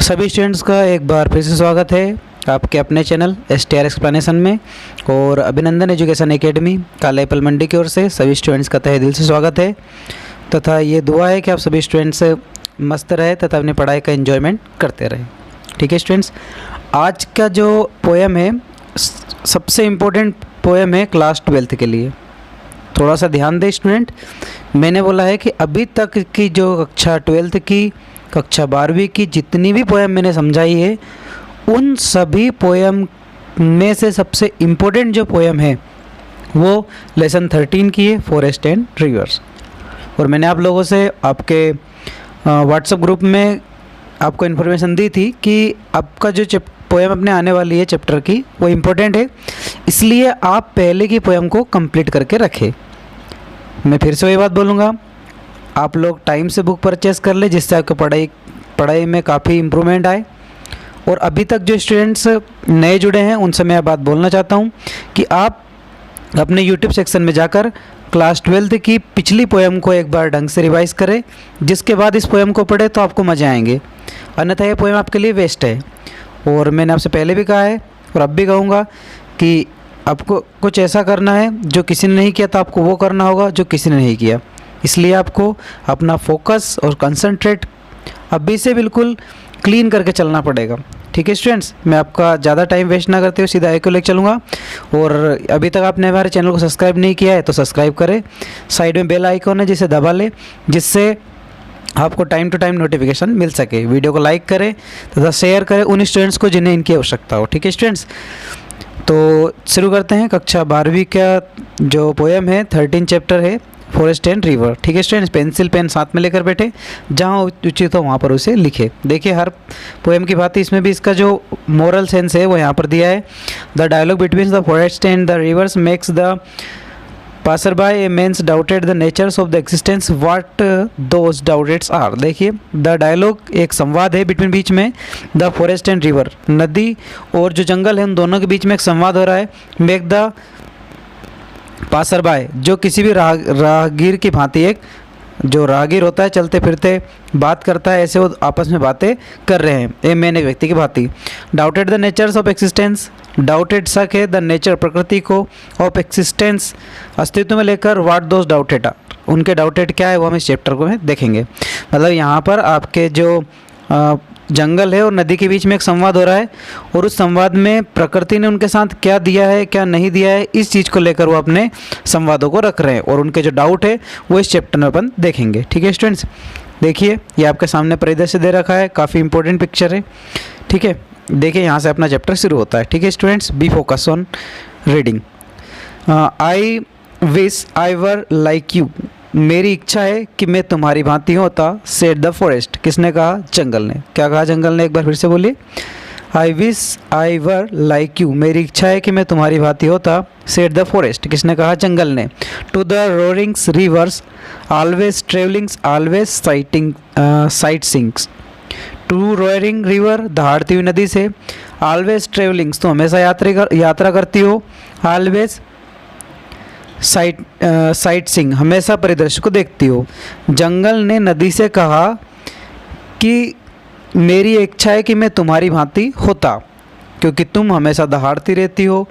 सभी स्टूडेंट्स का एक बार फिर से स्वागत है आपके अपने चैनल STR एक्सप्लेनेशन में। और अभिनंदन एजुकेशन एकेडमी काला एप्पल मंडी की ओर से सभी स्टूडेंट्स का तहे दिल से स्वागत है तथा ये दुआ है कि आप सभी स्टूडेंट्स मस्त रहे तथा अपनी पढ़ाई का एंजॉयमेंट करते रहें। ठीक है स्टूडेंट्स, आज का जो पोएम है सबसे इम्पोर्टेंट पोएम है क्लास 12th के लिए। थोड़ा सा ध्यान दें स्टूडेंट, मैंने बोला है कि अभी तक की जो कक्षा 12th की, कक्षा 12वीं की जितनी भी पोएम मैंने समझाई है, उन सभी पोएम में से सबसे इम्पोर्टेंट जो पोएम है वो लेसन 13 की है, फॉरेस्ट एंड रिवर्स। और मैंने आप लोगों से आपके व्हाट्सएप ग्रुप में आपको इन्फॉर्मेशन दी थी कि आपका जो पोएम अपने आने वाली है चैप्टर की वो इम्पोर्टेंट है, इसलिए आप पहले की पोएम को कंप्लीट करके रखें। मैं फिर से वही बात बोलूँगा, आप लोग टाइम से बुक परचेस कर ले जिससे आपको पढ़ाई में काफ़ी इम्प्रूवमेंट आए। और अभी तक जो स्टूडेंट्स नए जुड़े हैं उनसे मैं बात बोलना चाहता हूँ कि आप अपने यूट्यूब सेक्शन में जाकर क्लास 12th की पिछली पोएम को एक बार ढंग से रिवाइज़ करें, जिसके बाद इस पोएम को पढ़े तो आपको मज़े आएंगे, अन्यथा ये पोएम आपके लिए वेस्ट है। और मैंने आपसे पहले भी कहा है और अब भी कहूँगा कि आपको कुछ ऐसा करना है जो किसी ने नहीं किया तो आपको वो करना होगा जो किसी ने नहीं किया। इसलिए आपको अपना फोकस और कंसंट्रेट अभी से बिल्कुल क्लीन करके चलना पड़ेगा। ठीक है स्टूडेंट्स, मैं आपका ज़्यादा टाइम वेस्ट ना करते हुए सीधा एक को लेकर चलूँगा। और अभी तक आपने हमारे चैनल को सब्सक्राइब नहीं किया है तो सब्सक्राइब करें, साइड में बेल आइकॉन है जिसे दबा लें, जिससे आपको टाइम टू टाइम नोटिफिकेशन मिल सके। वीडियो को लाइक करें तथा शेयर करें उन स्टूडेंट्स को जिन्हें इनकी आवश्यकता हो। ठीक है स्टूडेंट्स, तो शुरू करते हैं। कक्षा 12वीं का जो पोएम है 13 चैप्टर है, फॉरेस्ट एंड रिवर। ठीक है स्टूडेंट्स, पेंसिल पेन साथ में लेकर बैठे, जहाँ उचित हो वहाँ पर उसे लिखे। देखिए हर पोएम की बात इसमें भी इसका जो मोरल सेंस है वो यहाँ पर दिया है। The dialogue between the forest and the rivers makes the passerby a man's doubted the natures of the existence what those doubts are। देखिए द डायलॉग एक संवाद है बिटवीन, बीच में द फॉरेस्ट एंड रिवर, नदी और जो जंगल है उन दोनों के बीच में एक संवाद हो रहा है। मेक द पासरबाई, जो किसी भी राहगीर की भांति, एक जो राहगीर होता है चलते फिरते बात करता है, ऐसे वो आपस में बातें कर रहे हैं, ए मैन एक व्यक्ति की भांति। Doubted the natures of existence, doubted शक है द नेचर प्रकृति को, ऑफ एक्सिस्टेंस अस्तित्व में लेकर, व्हाट दोज डाउटेड आर, उनके डाउटेड क्या है वो हम इस चैप्टर को में देखेंगे। मतलब यहाँ पर आपके जो जंगल है और नदी के बीच में एक संवाद हो रहा है और उस संवाद में प्रकृति ने उनके साथ क्या दिया है क्या नहीं दिया है, इस चीज़ को लेकर वो अपने संवादों को रख रहे हैं और उनके जो डाउट है वो इस चैप्टर में अपन देखेंगे। ठीक है स्टूडेंट्स, देखिए ये आपके सामने परिदृश्य दे रखा है, काफ़ी इंपॉर्टेंट पिक्चर है। ठीक है, देखिए यहाँ से अपना चैप्टर शुरू होता है। ठीक है students, B focus on reading. I wish I were like you, मेरी इच्छा है कि मैं तुम्हारी भांति होता, सेड द फॉरेस्ट, किसने कहा? जंगल ने। क्या कहा जंगल ने? एक बार फिर से बोलिए। I wish I were like you, मेरी इच्छा है कि मैं तुम्हारी भांति होता, सेड द फॉरेस्ट, किसने कहा? जंगल ने। To the roarings rivers always travelings always sight sings, to roaring river, दहाड़ती हुई नदी से, ऑलवेज ट्रेवलिंग्स, तो हमेशा यात्रा करती हो, ऑलवेज साइट सिंग, हमेशा परिदृश्य को देखती हो। जंगल ने नदी से कहा कि मेरी इच्छा है कि मैं तुम्हारी भांति होता, क्योंकि तुम हमेशा दहाड़ती रहती हो,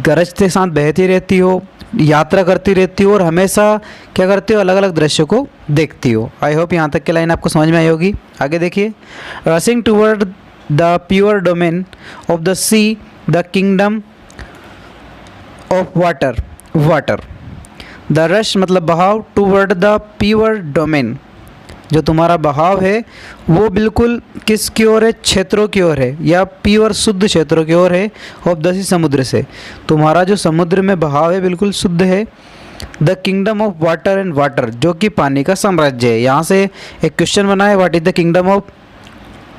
गरज के साथ बहती रहती हो, यात्रा करती रहती हो और हमेशा क्या करती हो? अलग अलग दृश्यों को देखती हो। आई होप यहाँ तक की लाइन आपको समझ में आई होगी। आगे देखिए। Rushing toward the pure domain of the sea, the kingdom of water, water, the rush मतलब बहाव, टूवर्ड द प्योर डोमेन, जो तुम्हारा बहाव है वो बिल्कुल किस की ओर है? क्षेत्रों की ओर है, या प्योर शुद्ध क्षेत्रों की ओर है, ऑफ द सी, समुद्र से, तुम्हारा जो समुद्र में बहाव है बिल्कुल शुद्ध है। The kingdom of water and water, जो कि पानी का साम्राज्य है। यहाँ से एक क्वेश्चन बना है, what is the kingdom of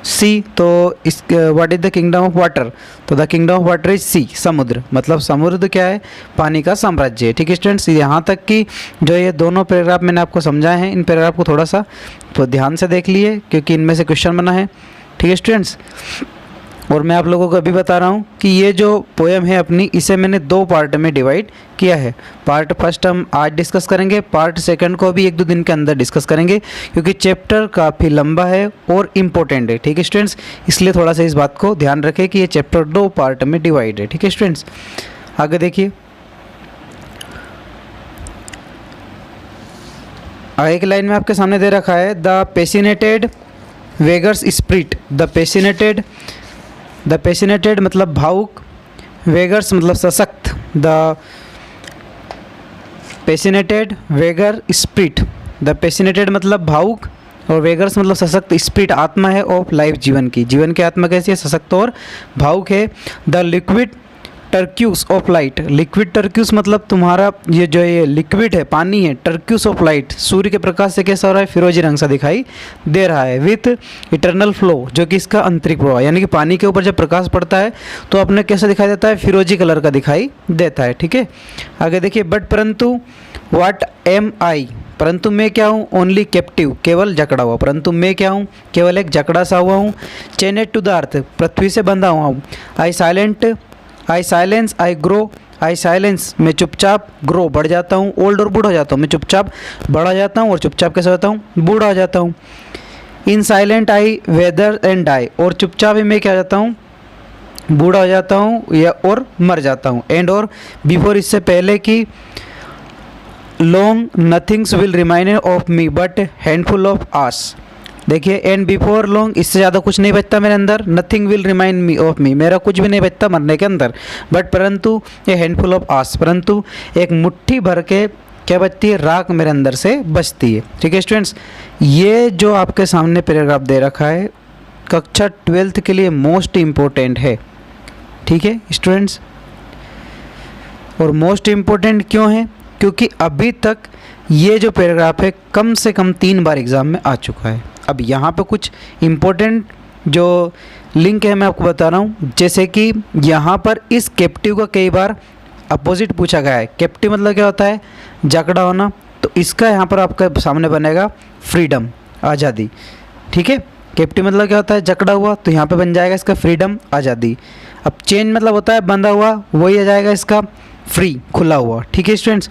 sea, तो इस what is the kingdom of water, तो the kingdom of water is sea, समुद्र, मतलब समुद्र क्या है? पानी का साम्राज्य है। ठीक है स्टूडेंट्स, यहाँ तक कि जो ये दोनों पैराग्राफ मैंने आपको समझाए हैं, इन पैराग्राफ को थोड़ा सा तो ध्यान से देख लिए क्योंकि इनमें से क्वेश्चन बना है। ठीक है स्टूडेंट्स, और मैं आप लोगों को अभी बता रहा हूँ कि ये जो पोएम है अपनी, इसे मैंने 2 पार्ट में डिवाइड किया है। पार्ट फर्स्ट हम आज डिस्कस करेंगे, पार्ट सेकंड को अभी 1-2 दिन के अंदर डिस्कस करेंगे, क्योंकि चैप्टर काफ़ी लंबा है और इम्पोर्टेंट है। ठीक है स्टूडेंट्स, इसलिए थोड़ा सा इस बात को ध्यान रखें कि ये चैप्टर 2 पार्ट में डिवाइड है। ठीक है स्टूडेंट्स, आगे देखिए। आगे की लाइन में आपके सामने दे रखा है द पैसिनेटेड वेगर्स स्पिरिट। द पैसिनेटेड मतलब भावुक, वेगर्स मतलब सशक्त। द पैसिनेटेड वेगर स्पिरिट, द पैसिनेटेड मतलब भावुक और वेगर्स मतलब सशक्त, स्पिरिट आत्मा है ऑफ लाइफ जीवन की। जीवन की आत्मा कैसी है? सशक्त और भावुक है। The liquid turquoise of light, liquid turquoise मतलब तुम्हारा ये जो ये लिक्विड है, पानी है, टर्क्यूस ऑफ लाइट सूर्य के प्रकाश से कैसा हो रहा है? फिरोजी रंग सा दिखाई दे रहा है। विथ इटर्नल फ्लो, जो कि इसका आंतरिक प्रवाह, यानी कि पानी के ऊपर जब प्रकाश पड़ता है तो अपने कैसा दिखाई देता है? फिरोजी कलर का दिखाई देता है। ठीक है, आगे देखिए। बट परंतु व्हाट एम आई, परंतु मैं क्या हूँ? ओनली कैप्टिव, केवल जकड़ा हुआ। परंतु मैं क्या हूँ? केवल एक जकड़ा सा हुआ हूँ। चेनेड टू द अर्थ, पृथ्वी से बंधा हुआ हूँ। I silence I grow, I silence मैं चुपचाप, ग्रो बढ़ जाता हूँ, ओल्ड और बूढ़ा हो जाता हूँ। मैं चुपचाप बड़ा जाता हूँ और चुपचाप कैसे होता हूँ? बूढ़ा हो जाता हूँ। In silent I wither and die, और चुपचाप ही मैं क्या हो जाता हूँ? बूढ़ा हो जाता हूँ या और मर जाता हूँ। एंड और बिफोर, इससे पहले कि long nothings will remain of me but handful of ash. देखिए, एंड बिफोर लॉन्ग, इससे ज़्यादा कुछ नहीं बचता मेरे अंदर। Nothing will remind me of me, मेरा कुछ भी नहीं बचता मरने के अंदर। बट परंतु ए हैंडफुल ऑफ आस, परंतु एक मुट्ठी भर के क्या बचती है? राख मेरे अंदर से बचती है। ठीक है स्टूडेंट्स, ये जो आपके सामने पैराग्राफ दे रखा है कक्षा 12th के लिए मोस्ट इम्पोर्टेंट है। ठीक है स्टूडेंट्स, और मोस्ट इम्पोर्टेंट क्यों है? क्योंकि अभी तक ये जो पैराग्राफ है कम से कम 3 बार एग्ज़ाम में आ चुका है। अब यहाँ पे कुछ इम्पोर्टेंट जो लिंक है मैं आपको बता रहा हूँ। जैसे कि यहाँ पर इस कैप्टिव का कई बार अपोजिट पूछा गया है। कैप्टिव मतलब क्या होता है? जकड़ा होना। तो इसका यहाँ पर आपके सामने बनेगा फ्रीडम, आज़ादी। ठीक है, कैप्टिव मतलब क्या होता है? जकड़ा हुआ, तो यहाँ पे बन जाएगा इसका फ्रीडम, आज़ादी। अब चेन मतलब होता है बंधा हुआ, वही आ जाएगा इसका फ्री, खुला हुआ। ठीक है स्टूडेंट्स,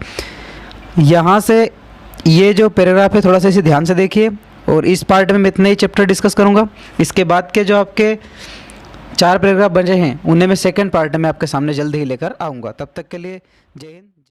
यहाँ से ये जो पैराग्राफ है थोड़ा सा इसे ध्यान से देखिए, और इस पार्ट में मैं इतने ही चैप्टर डिस्कस करूँगा। इसके बाद के जो आपके 4 पैराग्राफ बचे हैं उन्हें मैं सेकंड पार्ट में आपके सामने जल्द ही लेकर आऊँगा। तब तक के लिए जय हिंद।